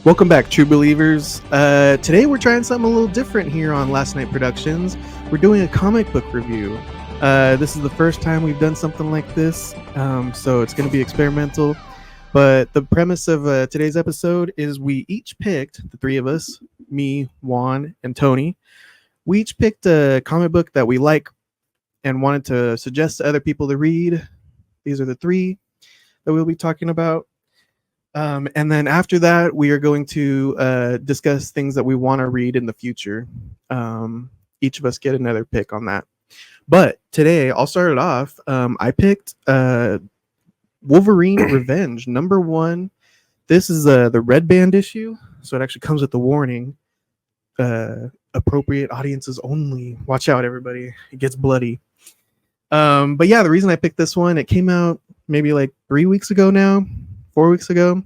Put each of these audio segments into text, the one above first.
Welcome back, true believers. Today we're trying something a little different here on Last Night Productions. We're doing a comic book review. This is the first time we've done something like this, so it's going to be experimental. But the premise of today's episode is we each picked, the three of us, me, Juan, and Tony, we each picked a comic book that we like and wanted to suggest to other people to read. These are the three that we'll be talking about. And then after that, we are going to discuss things that we want to read in the future. Each of us get another pick on that. But today, I'll start it off. I picked Wolverine Revenge, #1. This is the red band issue, so it actually comes with the warning. Appropriate audiences only. Watch out, everybody. It gets bloody. But yeah, the reason I picked this one, it came out maybe like 3 weeks ago now. 4 weeks ago.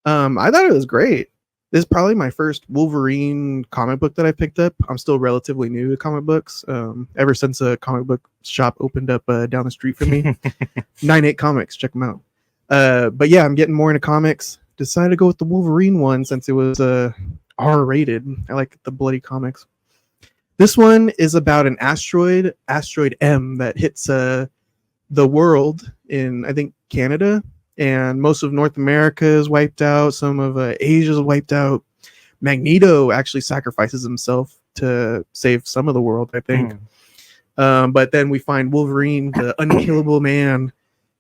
I thought it was great. This is probably my first Wolverine comic book that I picked up. I'm still relatively new to comic books. Ever since a comic book shop opened up down the street from me. 9-8 Comics, check them out. But yeah, I'm getting more into comics. Decided to go with the Wolverine one since it was R-rated. I like the bloody comics. This one is about an asteroid M, that hits the world in, I think, Canada. And most of North America is wiped out. Some of Asia is wiped out. Magneto actually sacrifices himself to save some of the world, I think. But then we find Wolverine, the unkillable man,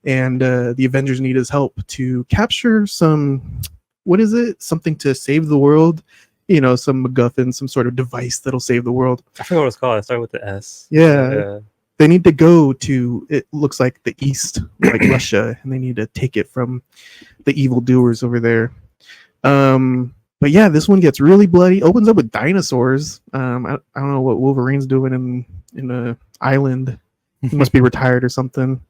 and the Avengers need his help to capture some, what is it? Something to save the world. You know, some MacGuffin, some sort of device that'll save the world. I forgot what it's called. It started with the S. Yeah. They need to go to, it looks like the East, like Russia, and they need to take it from the evildoers over there. But yeah, this one gets really bloody. Opens up with dinosaurs. I don't know what Wolverine's doing in the island. He must be retired or something,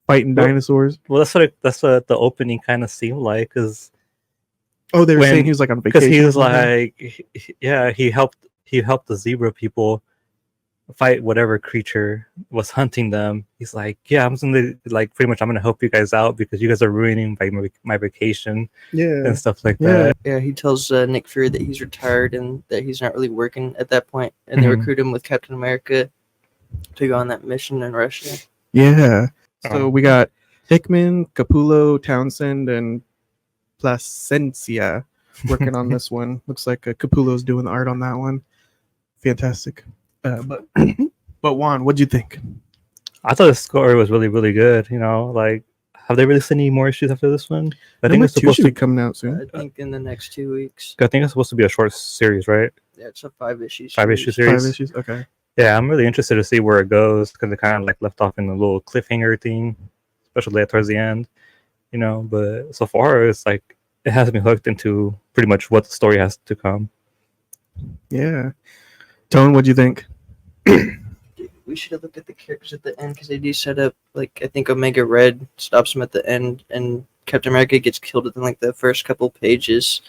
fighting dinosaurs. Well, that's what the opening kind of seemed like, because they were saying he was like on vacation. Because he was like, yeah, he helped the zebra people fight whatever creature was hunting them. He's like, yeah, I'm gonna, like, pretty much I'm gonna help you guys out because you guys are ruining my vacation, and stuff like that. Yeah, he tells Nick Fury that he's retired and that he's not really working at that point, and they recruit him with Captain America to go on that mission in Russia. Yeah. So we got Hickman, Capullo, Townsend, and Placencia working on this one. Looks like Capullo's doing the art on that one. Fantastic. But Juan, what'd you think? I thought the story was really, really good. You know, like, have they released any more issues after this one? I think it's supposed to be coming out soon. I think in the next 2 weeks. I think it's supposed to be a short series, right? Yeah, it's a 5-issue series. 5-issue series. 5 issues. Okay. Yeah, I'm really interested to see where it goes because it kind of like left off in a little cliffhanger thing, especially towards the end. You know, but so far it's like it has me hooked into pretty much what the story has to come. Yeah. Tone, what'd you think? We should have looked at the characters at the end because they do set up, like, I think Omega Red stops him at the end, and Captain America gets killed within like the first couple pages.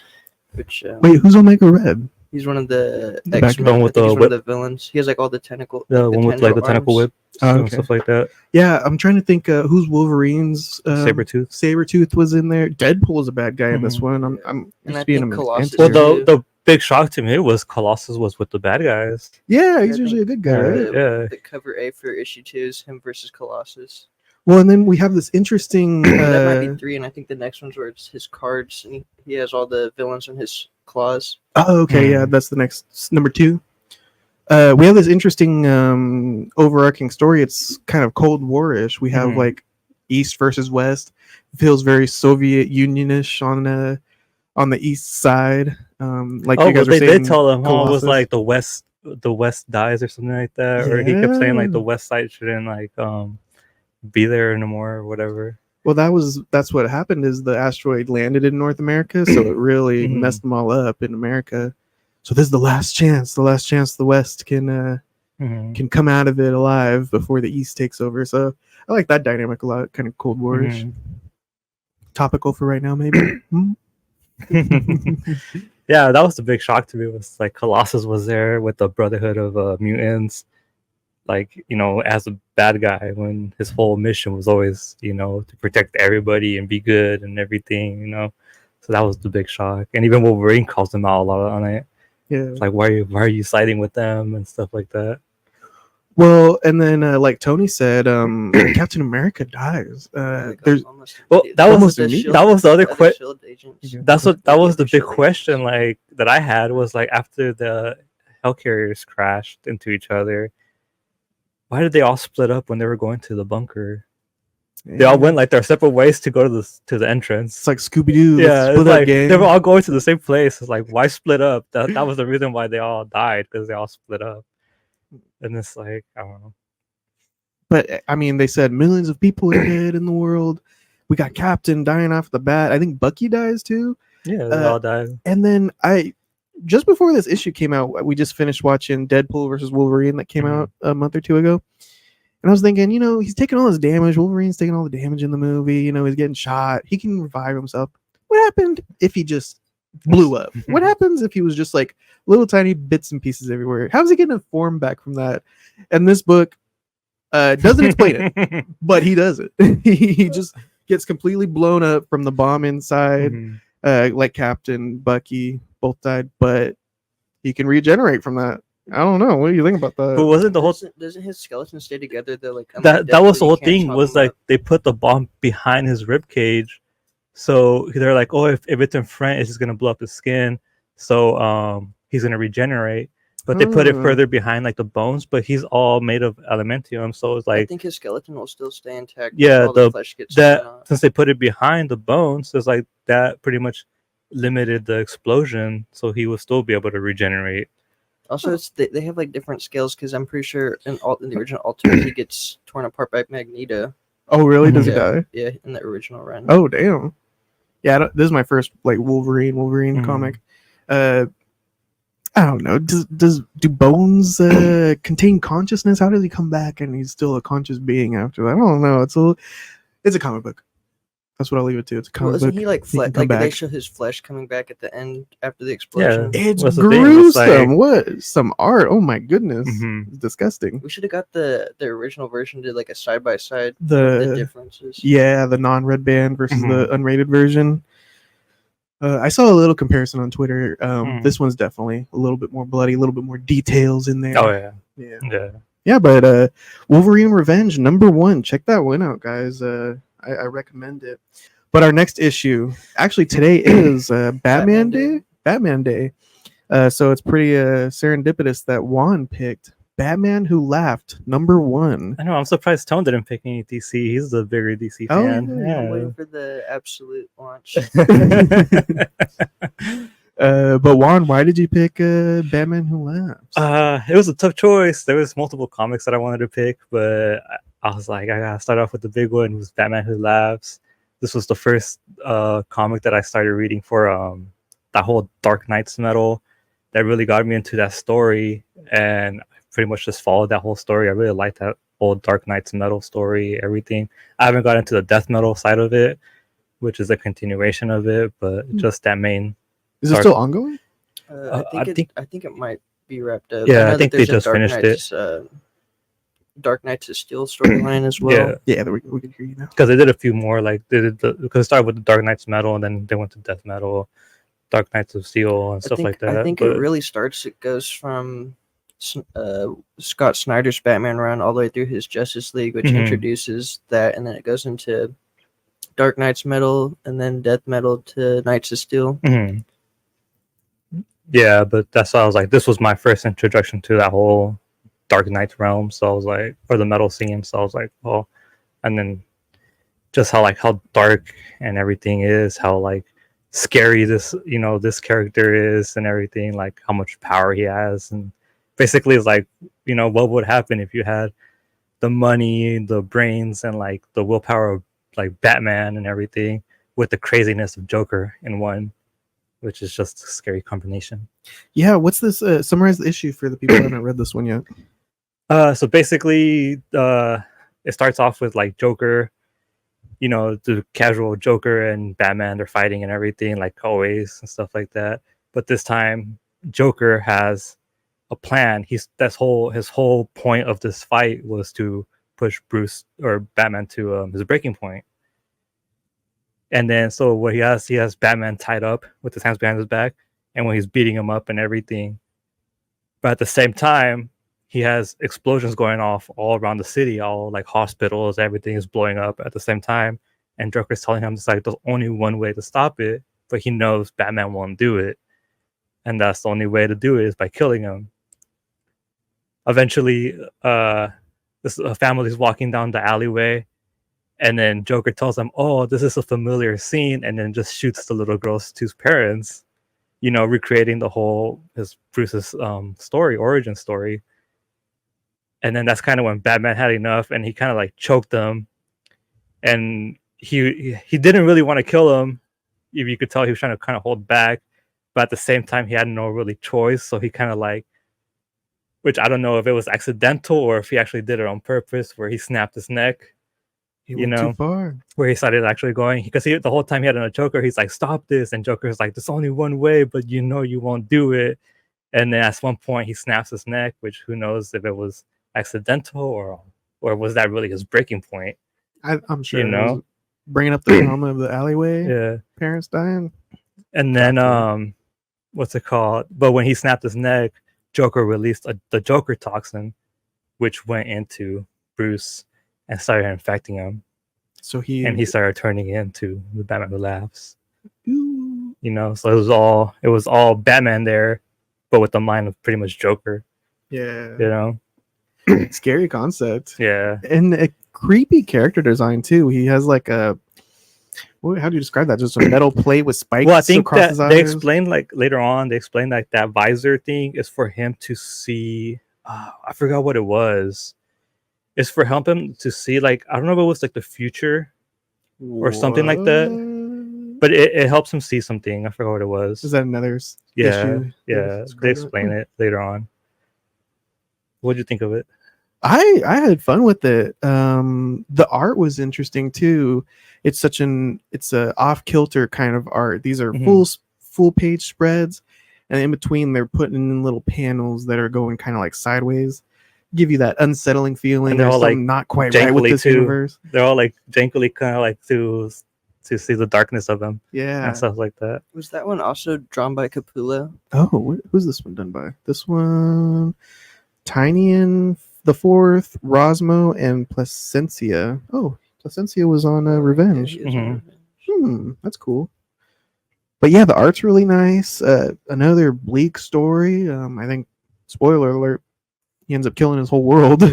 Which wait, who's Omega Red? He's one of the X-Men. one of the villains. He has like all the tentacle. The one with like the tentacle whip and stuff like that. Yeah, I'm trying to think who's Wolverine's. Sabretooth. Sabretooth was in there. Deadpool is a bad guy in this one. I'm and just I being think a Colossus. Well, the big shock to me was Colossus was with the bad guys. Yeah, he's usually a good guy, right? Yeah. The cover A for issue 2 is him versus Colossus. Well, and then we have this interesting. That might be 3, and I think the next one's where it's his cards, and he has all the villains in his claws. Oh, okay, yeah, that's the next number 2. We have this interesting overarching story. It's kind of Cold War-ish. We have like East versus West. It feels very Soviet Union-ish on the East side. Like you guys were saying, they did tell him, it was like the West dies or something like that, or he kept saying like the West side shouldn't like be there anymore or whatever. Well, that's what happened. Is the asteroid landed in North America, so it really messed them all up in America. So this is the last chance the West can come out of it alive before the East takes over. So I like that dynamic a lot, kind of Cold War-ish. Topical for right now, maybe. Yeah, that was the big shock to me. Was like Colossus was there with the Brotherhood of Mutants, like, you know, as a bad guy, when his whole mission was always, you know, to protect everybody and be good and everything, you know. So that was the big shock. And even Wolverine calls them out a lot on it. Yeah. It's like, why are you siding with them and stuff like that? Well, and then like Tony said, Captain America dies. There's Well, that was Almost the immediate. that was the other other question. Shield agents. Yeah. That was the big Shield question, like that I had was like after the Hellcarriers crashed into each other, why did they all split up when they were going to the bunker? They all went like their separate ways to go to the entrance. It's like Scooby Doo. Yeah, Split it's up like gang. they were all going to the same place. It's like, why split up? That was the reason why they all died, because they all split up. And it's like, I don't know. But I mean, they said millions of people are dead in the world. We got Captain dying off the bat. I think Bucky dies too. Yeah, they all died. And then just before this issue came out, we just finished watching Deadpool versus Wolverine that came out a month or two ago. And I was thinking, he's taking all this damage. Wolverine's taking all the damage in the movie. He's getting shot. He can revive himself. What happened if he just blew up? What happens if he was just like little tiny bits and pieces everywhere? How's he getting a form back from that? And this book doesn't explain it, but he does it. He just gets completely blown up from the bomb inside, like Captain, Bucky, both died, but he can regenerate from that. I don't know. What do you think about that? But wasn't the whole doesn't his skeleton stay together? They're like that was the whole thing, was like they put the bomb behind his rib cage, so they're like, oh, if it's in front, it's just gonna blow up his skin, so he's gonna regenerate. But they put it further behind, like the bones. But he's all made of adamantium, so it's like I think his skeleton will still stay intact. Yeah, the flesh gets since they put it behind the bones, it's like that pretty much limited the explosion, so he will still be able to regenerate. Also, they have like different scales, because I'm pretty sure in the original Ultimate he gets torn apart by Magneto. Oh, really? Does he Yeah. die? Yeah, in the original run. Oh, damn. Yeah, this is my first like Wolverine comic. I don't know. Do bones contain consciousness? How does he come back and he's still a conscious being after that? I don't know. It's a comic book. That's what I'll leave it to. It's a comic Isn't book. he like can come like they back. show his flesh coming back at the end after the explosion? It's What's the thing? gruesome. It's like- What? Some art. Oh my goodness. Mhm. It's disgusting. We should have got the original version, did like a side by side the The differences. yeah, the non-red band versus the Mhm. unrated version. I saw a little comparison on Twitter. This one's definitely a little bit more bloody, a little bit more details in there. Oh yeah, yeah. Yeah, but Wolverine Revenge #1. Check that one out, guys. I recommend it. But our next issue, actually today is Batman Day. Batman Day. So it's pretty serendipitous that Juan picked Batman Who Laughed #1. I know. I'm surprised Tone didn't pick any DC. He's the bigger DC Oh, fan. I'm waiting for the absolute launch. But Juan, why did you pick Batman Who Laughs? It was a tough choice. There was multiple comics that I wanted to pick, but I was like, I gotta start off with the big one. It was Batman Who Laughs. This was the first comic that I started reading for that whole Dark Knight's Metal. That really got me into that story, and I pretty much just followed that whole story. I really liked that whole Dark Knight's Metal story, everything. I haven't got into the death metal side of it, which is a continuation of it, but just that main. Is it still ongoing? I think it might be wrapped up. Yeah, know I think that they there's a just finished it. Dark Knights of Steel storyline as well. Yeah, we can hear you now. Because they did a few more, like they did because it started with the Dark Knight's Metal, and then they went to death metal, Dark Knights of Steel, and stuff like that. I think it really starts. It goes from Scott Snyder's Batman run all the way through his Justice League, which introduces that, and then it goes into Dark Knight's Metal, and then Death Metal to Knights of Steel. Yeah, but that's why I was like, this was my first introduction to that whole Dark Knight realm. So I was like, or the metal scene. So I was like, oh, and then just how dark and everything is, how like scary this character is, and everything, like how much power he has, and basically it's like, what would happen if you had the money, the brains, and like the willpower of like Batman and everything with the craziness of Joker in one, which is just a scary combination. Yeah, what's this? Summarize the issue for the people who haven't read this one yet. So basically, it starts off with like Joker, the casual Joker and Batman, they're fighting and everything, like always, and stuff like that. But this time, Joker has a plan. His whole point of this fight was to push Bruce or Batman to his breaking point. And then so what he has Batman tied up with his hands behind his back, and when he's beating him up and everything. But at the same time, he has explosions going off all around the city, all like hospitals, everything is blowing up at the same time. And Joker's telling him it's like there's only one way to stop it, but he knows Batman won't do it. And that's the only way to do it is by killing him. Eventually, this family's walking down the alleyway, and then Joker tells them, "Oh, this is a familiar scene," and then just shoots the little girl's two parents, recreating the whole Bruce's origin story. And then that's kind of when Batman had enough, and he kind of like choked them, and he didn't really want to kill him. If you could tell, he was trying to kind of hold back, but at the same time, he had no really choice. So he kind of like, which I don't know if it was accidental or if he actually did it on purpose, where he snapped his neck. He went too far. Where he started actually going, because the whole time he had a Joker, he's like, "Stop this!" And Joker's like, "There's only one way, but you won't do it." And then at one point, he snaps his neck, which who knows if it was accidental or was that really his breaking point? I'm sure. Bringing up the trauma of the alleyway. Parents dying. And then what's it called? But when he snapped his neck, Joker released the Joker toxin, which went into Bruce and started infecting him. So he started turning into the Batman Who Laughs. Ooh. So it was all Batman there, but with the mind of pretty much Joker. Yeah. Scary concept. Yeah. And a creepy character design too. He has like how do you describe that? Just a metal plate with spikes. Well, I think across his that eyes? they explained later on. They explained that visor thing is for him to see. I forgot what it was. It's for him to see, like, I don't know if it was like the future or something like that. But it helps him see something. I forgot what it was. Is that another issue? Yeah. They explain it later on. What did you think of it? I had fun with it. The art was interesting too. It's a off kilter kind of art. These are full page spreads, and in between they're putting in little panels that are going kind of like sideways, give you that unsettling feeling. And they're all like not quite right with this universe. They're all like jankily, kind of like to see the darkness of them. Yeah, and stuff like that. Was that one also drawn by Capullo? Oh, who's this one done by? This one, Tynion the Fourth, Rosmo, and Placencia. Oh, Placencia was on Revenge. Yeah, That's cool. But yeah, the art's really nice. Another bleak story. I think, spoiler alert, he ends up killing his whole world.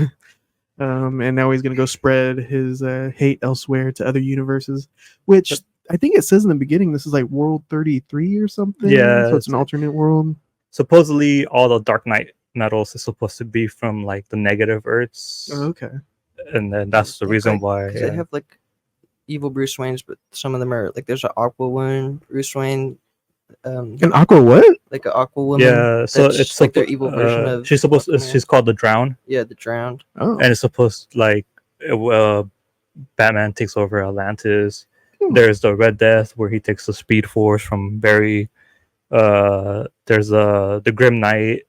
And now he's going to go spread his hate elsewhere to other universes, which I think it says in the beginning, this is like World 33 or something. Yeah. So it's an alternate world. Supposedly, all the Dark Knight metals is supposed to be from like the negative Earths. Oh, okay. And then that's the reason why. They have like evil Bruce Waynes, but some of them are like there's an Aqua one, Bruce Wayne. An Aqua what? Like an Aqua woman. Yeah, so it's like their evil version of. She's called the Drowned. Yeah, the Drowned. Oh. And it's supposed like Batman takes over Atlantis. There's the Red Death where he takes the Speed Force from Barry. There's the Grim Knight.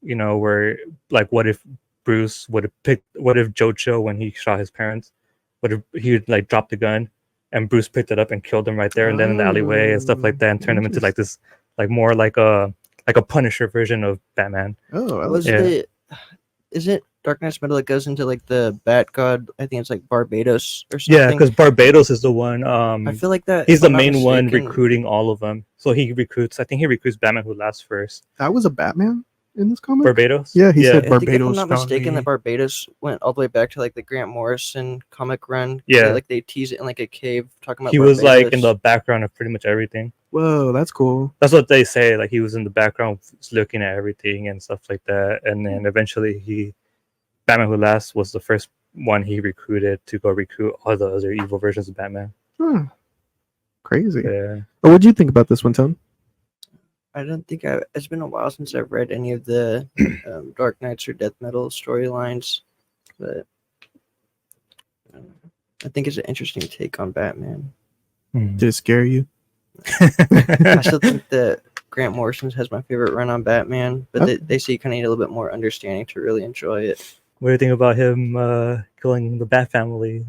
Where like what if Bruce would have picked? What if Jojo, when he shot his parents, what if he like dropped the gun and Bruce picked it up and killed him right there and then in the alleyway and stuff like that, and turned him into like this, like more like a Punisher version of Batman. Oh, is it Dark Knight's Metal that goes into like the Bat God? I think it's like Barbados or something. Yeah, because Barbados is the one. I feel like that he's the main one recruiting all of them. So he recruits. I think he recruits Batman Who Laughs first. That was a Batman in this comic? Barbados? Yeah, he said I Barbados. think if I'm not found mistaken, me. that Barbados went all the way back to like the Grant Morrison comic run. Yeah. Like they tease it in like a cave talking about He Barbados. was like in the background of pretty much everything. Whoa, that's cool. That's what they say. Like he was in the background looking at everything and stuff like that. And then eventually Batman Who Laughs was the first one he recruited to go recruit all the other evil versions of Batman. Huh. Crazy. Yeah. But what do you think about this one, Tone? I don't think it's been a while since I've read any of the Dark Knights or Death Metal storylines, but I think it's an interesting take on Batman. Did it scare you? I still think that Grant Morrison's has my favorite run on Batman, but they say you kind of need a little bit more understanding to really enjoy it. What do you think about him killing the Bat family?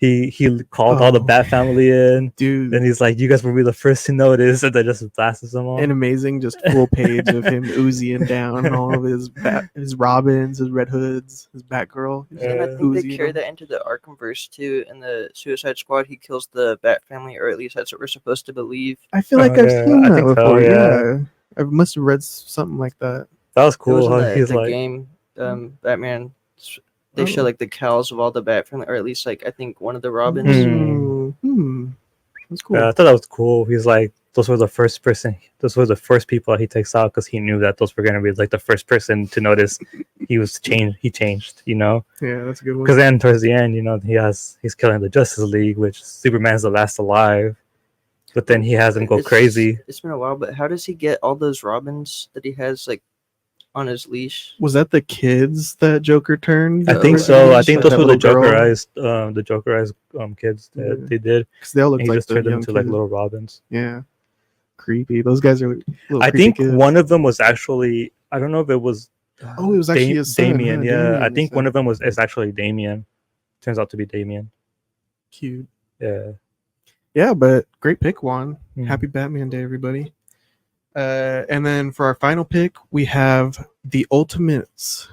he called all the Oh. Bat family in, Dude, and he's like, "You guys will be the first to notice," and then just blasts them all. an amazing just full page of him oozing down all of his Robins, his Red Hoods, his Batgirl. He's And I Yeah. think they oozing carry them. that into the Arkhamverse too. In the Suicide Squad, he kills the Bat family, or at least that's what we're supposed to believe. I feel like Oh, I've yeah, seen I that think so, before. yeah. Yeah. I must have read something like that. That was It was cool. in How he's the like, game, Batman. They show Oh. like the cows of all the Bat family, or at least like I think one of the Robins. That's cool. yeah, I thought that was cool. He's like, those were the first people he takes out because he knew that those were gonna be like the first person to notice he changed, you know. Yeah, that's a good one. Because then towards the end, you know, he's killing the Justice League, which Superman's the last alive. But then he has them go crazy. It's been a while, but how does he get all those Robins that he has like on his leash? Was that the kids that Joker turned? I think so. originally? I think Like those that were the little girl? Jokerized kids that Yeah. they did. Because they all And look he like just the turned them young into like kids. little Robins. Yeah, creepy. Those guys are little. I creepy think kids. one of them was actually, I don't know if it was. Oh, it was actually his son, Damien. huh? Yeah, Damien, I his think one son. of them is actually Damien. Turns out to be Damien. Cute. Yeah. Yeah, but great pick, Juan. Mhm. Happy Batman Day, everybody. And then for our final pick, we have the Ultimates.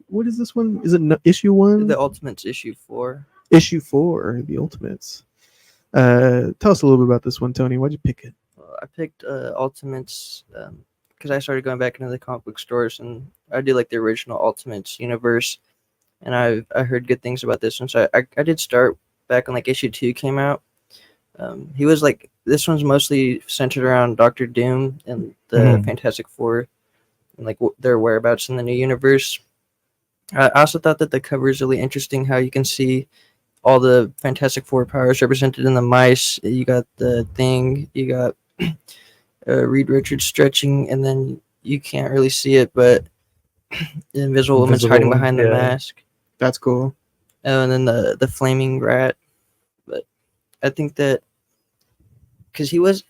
What is this one? Is it issue 1? The Ultimates issue 4. Issue 4, the Ultimates. Tell us a little bit about this one, Tony. Why'd you pick it? I picked Ultimates because I started going back into the comic book stores, and I did like the original Ultimates universe, and I heard good things about this one, so I did start back when like issue 2 came out. He was like, this one's mostly centered around Doctor Doom and the Fantastic Four, and like their whereabouts in the new universe. I also thought that the cover is really interesting. How you can see all the Fantastic Four powers represented in the mice. You got the Thing, you got Reed Richards stretching, and then you can't really see it, but the Invisible Woman's hiding behind the mask. That's cool. And then the Flaming Rat. But I think that because he was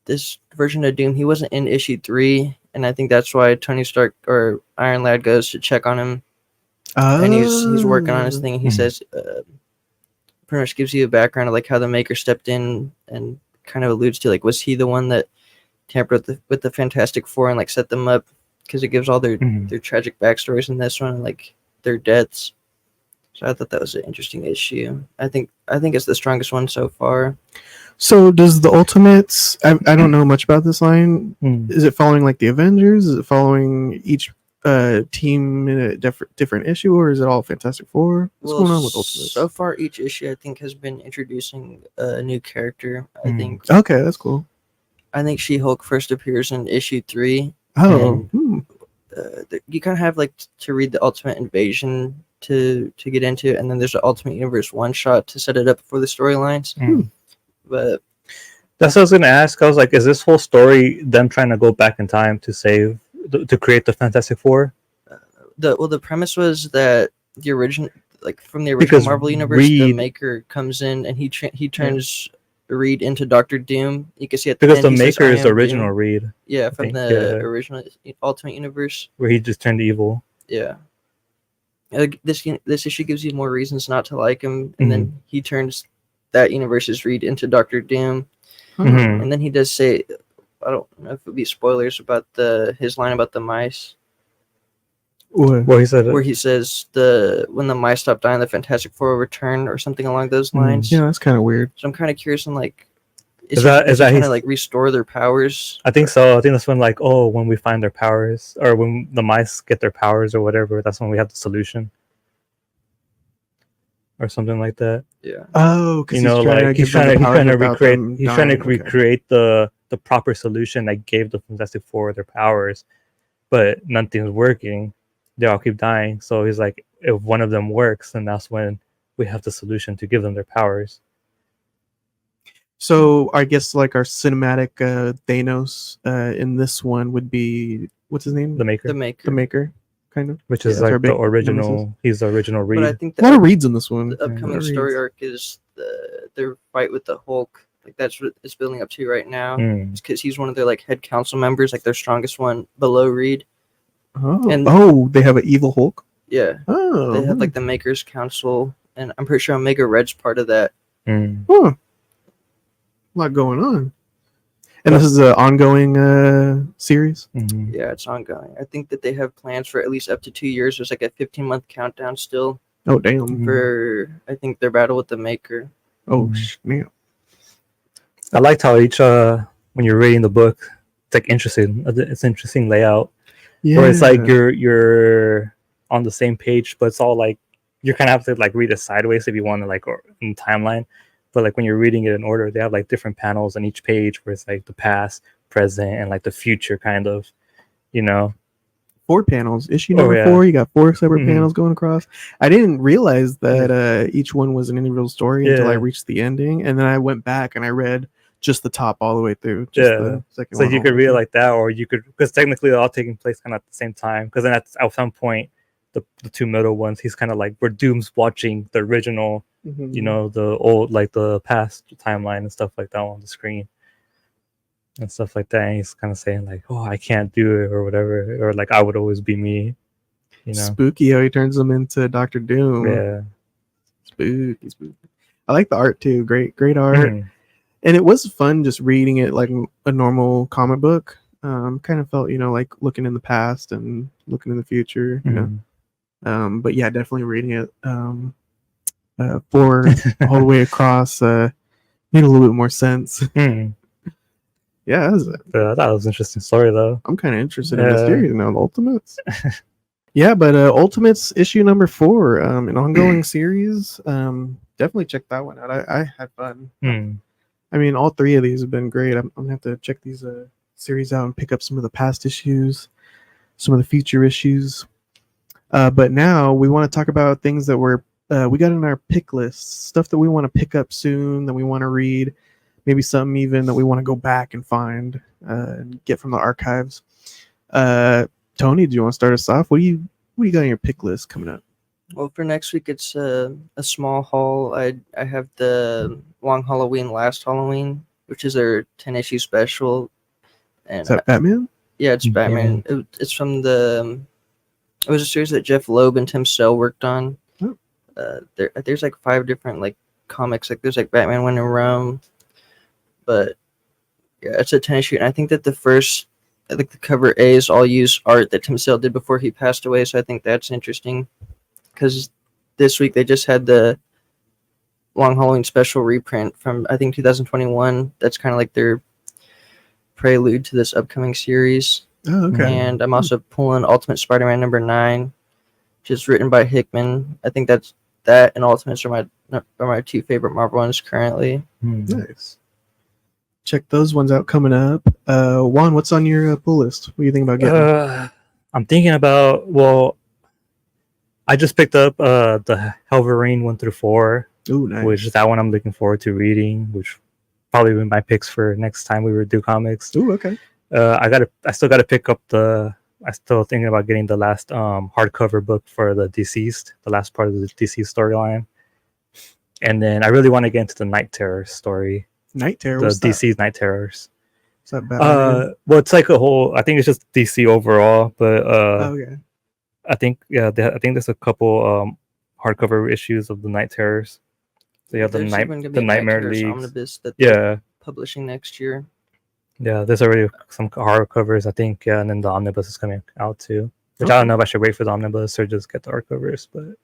this version of Doom, he wasn't in issue 3, and I think that's why Tony Stark or Iron Lad goes to check on him. And he's working on his thing, and he says pretty much gives you a background of like how the Maker stepped in and kind of alludes to like, was he the one that tampered with the Fantastic Four and like set them up, because it gives all their tragic backstories in this one and like their deaths. So I thought that was an interesting issue. I think it's the strongest one so far. So does the Ultimates? I don't know much about this line. Is it following like the Avengers? Is it following each team in a different issue, or is it all Fantastic Four? What's going on with Ultimates? So far, each issue I think has been introducing a new character. I think. Okay, that's cool. I think She-Hulk first appears in issue 3. Oh, you kind of have like to read the Ultimate Invasion to get into it, and then there's the Ultimate Universe one shot to set it up for the storylines. But that's what I was gonna ask. I was like, is this whole story them trying to go back in time to create the Fantastic Four? The premise was that the original, like from the original Marvel universe, the Maker comes in and he turns Reed into Doctor Doom. You can see at the because end, the Maker is the original Doom. Reed. Yeah, from the original Ultimate Universe, where he just turned evil. Yeah. This issue gives you more reasons not to like him, and then he turns that universe's Reed into Doctor Doom, and then he does say, I don't know if it would be spoilers about his line about the mice. Well, he said where he says when the mice stop dying, the Fantastic Four will return, or something along those lines. Yeah, that's kind of weird. So I'm kind of curious on like, is that trying to like restore their powers? I think so. I think that's when like, when we find their powers, or when the mice get their powers or whatever, that's when we have the solution. Or something like that. Yeah. Oh, because he's trying to recreate the proper solution that gave the Fantastic Four their powers, but nothing's working. They all keep dying. So he's like, if one of them works, then that's when we have the solution to give them their powers. So I guess like our cinematic Thanos in this one would be, what's his name? The Maker. The Maker. Kind of, which is like the original. Nemesis. He's the original Reed. But I think a lot of Reeds in this one. The upcoming story arc is their fight with the Hulk. Like that's what it's building up to right now. Because he's one of their like head council members, like their strongest one below Reed. Oh, and they have an evil Hulk. Yeah. Oh, they have like the Maker's Council, and I'm pretty sure Omega Red's part of that. Mm. Huh. A lot going on. And this is an ongoing series. Mhm. Yeah, it's ongoing. I think that they have plans for at least up to 2 years. There's like a 15-month countdown still Oh damn. Mhm. for I think their battle with the Maker. Oh Mhm. damn. I liked how each when you're reading the book, it's like interesting. It's interesting layout. Yeah. Where it's like you're on the same page, but it's all like you kind of have to like read it sideways if you want to like or in timeline. But like when you're reading it in order, they have like different panels on each page where it's like the past, present, and like the future kind of, you know. 4 panels. Issue Oh, number yeah. 4. You got 4 separate Mhm. panels going across. I didn't realize that each one was an individual story until I Yeah. reached the ending, and then I went back and I read just the top all the way through. Just Yeah. the second So one you all could the way read it through. like that, or you could, because technically they're all taking place kind of at the same time. Because then at some point, the 2 middle ones, he's kind of like where Doom's watching the original, Mhm. you know, the old like the past timeline and stuff like that on the screen and stuff like that. And he's kind of saying like, "Oh, I can't do it," or whatever, or like, "I would always be me," you know. Spooky how he turns them into Doctor Doom. Yeah. Spooky. I like the art too. Great art. Mhm. And it was fun just reading it like a normal comic book. Kind of felt, like looking in the past and looking in the future, Mhm. But yeah, definitely reading it for all the way across made a little bit more sense. Mhm. Yeah, But I thought it was an interesting story though. I'm kind of interested in the Yeah. series now, the Ultimates. Yeah, but Ultimates issue number 4, an ongoing series. Definitely check that one out. I had fun. Mhm. I mean, all 3 of these have been great. I'm gonna have to check these series out and pick up some of the past issues, some of the future issues. But now we want to talk about things that we got in our pick list, stuff that we want to pick up soon, that we want to read, maybe something even that we want to go back and find and get from the archives. Tony, do you want to start us off? What do you got on your pick list coming up? Well, for next week, it's a small haul. I have the Long Halloween, Last Halloween, which is their 10-issue special. And Is that Batman? yeah, it's Batman. It's from the. It was a series that Jeff Loeb and Tim Sale worked on. Oh. There's like 5 different like comics. Like there's like Batman When in Rome, but yeah, it's a 10-issue, and I think that I think the cover A is all used art that Tim Sale did before he passed away. So I think that's interesting. Because this week they just had the Long Halloween special reprint from I think 2021. That's kind of like their prelude to this upcoming series. Oh, okay. And I'm also pulling Ultimate Spider-Man number 9, which is written by Hickman. I think that and Ultimates are my 2 favorite Marvel ones currently. Mhm. Nice. Check those ones out coming up. Juan, what's on your pull list? What do you think about getting? I'm thinking about, well, I just picked up the Wolverine 1 through 4, Ooh, nice. which is that one I'm looking forward to reading, which probably be my picks for next time we do comics. Ooh, okay. I still gotta pick up I still thinking about getting the last hardcover book for the Deceased, the last part of the Deceased storyline. And then I really want to get into the Night Terror story. Night Terror. The What's that? DC's Night Terrors. Is that Batman? Well, it's like a whole. I think it's just DC overall, but Oh, okay. I think I think there's a couple hardcover issues of the Night Terrors. So you have There's even gonna be the a Night Nightmare Terrors Leagues. omnibus that they're Yeah, publishing next year. yeah. There's already some hardcovers, I think. Yeah, and then the omnibus is coming out too. Which I Okay. don't know if I should wait for the omnibus or just get the hardcovers, but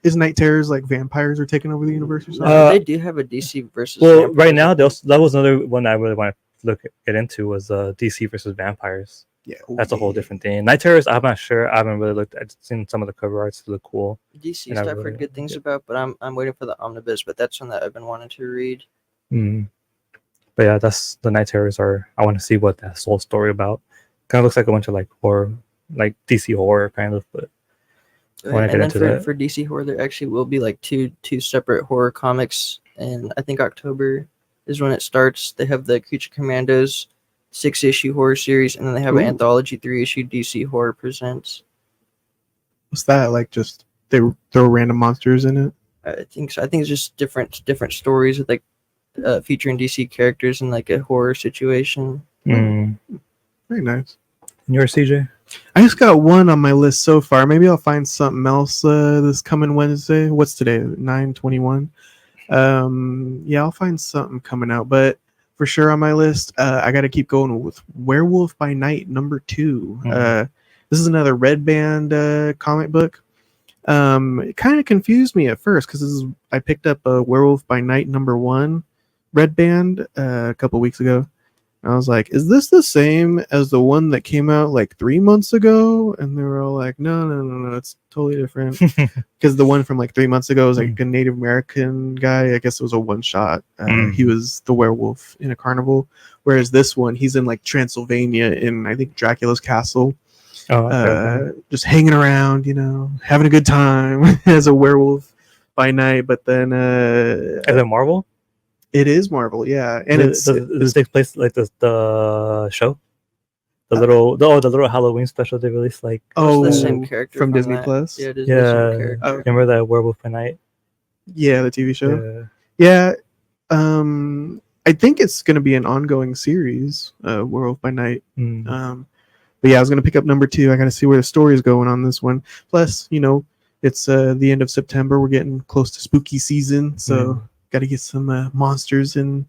Is Night Terrors like vampires are taking over the universe or something? They do have a DC versus. well, Vampires, right now I think. that was another one I really want to get into was DC versus vampires. Yeah. That's a whole different thing. Night Terrors, I'm not sure. I haven't really looked. I've seen some of the cover arts look cool. DC And I stuff I've really heard good things like it. about, but I'm waiting for the omnibus. But that's one that I've been wanting to read. Mm. But yeah, that's the Night Terrors are. I want to see what that whole story about. Kind of looks like a bunch of like horror, like DC horror kind of. But I want to get And into then that. for DC horror, there actually will be like two separate horror comics, and I think October is when it starts. They have the Creature Commandos 6-issue horror series, and then they have an Ooh. anthology 3-issue DC Horror Presents. What's that? Like just they throw random monsters in it? I think so. I think it's just different stories with like featuring DC characters in like a horror situation. Mm. Very nice. And yours, CJ? I just got one on my list so far. Maybe I'll find something else this coming Wednesday. What's today? 9/21. Yeah, I'll find something coming out, but for sure on my list, I got to keep going with Werewolf by Night #2. This is another Red Band comic book. It kind of confused me at first because I picked up a Werewolf by Night #1 Red Band a couple weeks ago. I was like, is this the same as the one that came out like 3 months ago? And they were all like, no, it's totally different. Because the one from like 3 months ago was like a Native American guy. I guess it was a one shot. He was the werewolf in a carnival. Whereas this one, he's in like Transylvania in, I think, Dracula's castle. Just hanging around, having a good time as a werewolf by night. But then. Is it Marvel? It is Marvel, yeah, and does it take place like the show, the little Halloween special they released, like the same character from Disney that. Plus. Yeah, it is the same character. Remember that Werewolf by Night? Yeah, the TV show. Yeah. I think it's going to be an ongoing series, Werewolf by Night. But yeah, I was going to pick up #2. I got to see where the story is going on this one. Plus, it's the end of September. We're getting close to spooky season, so. Got to get some monsters and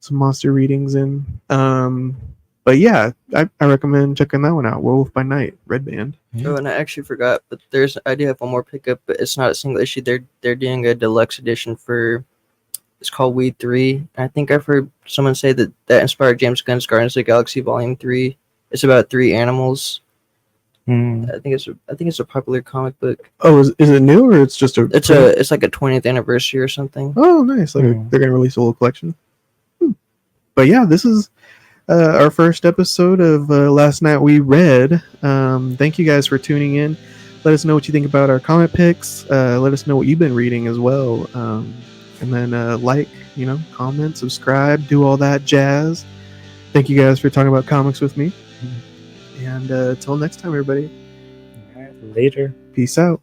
some monster readings in. But yeah, I recommend checking that one out. Werewolf by Night, Red Band. Oh, and I actually forgot, but I do have one more pickup, but it's not a single issue. They're doing a deluxe edition for. It's called Weed 3. I think I've heard someone say that inspired James Gunn's Guardians of the Galaxy Volume 3. It's about 3 animals. I think it's a popular comic book. Oh, is it new or it's just a? It's like a 20th anniversary or something. Oh, nice! Like they're gonna release a little collection. But yeah, this is our first episode of Last Night We Read. Thank you guys for tuning in. Let us know what you think about our comic picks. Let us know what you've been reading as well. And then comment, subscribe, do all that jazz. Thank you guys for talking about comics with me. And until next time, everybody. All right, later. Peace out.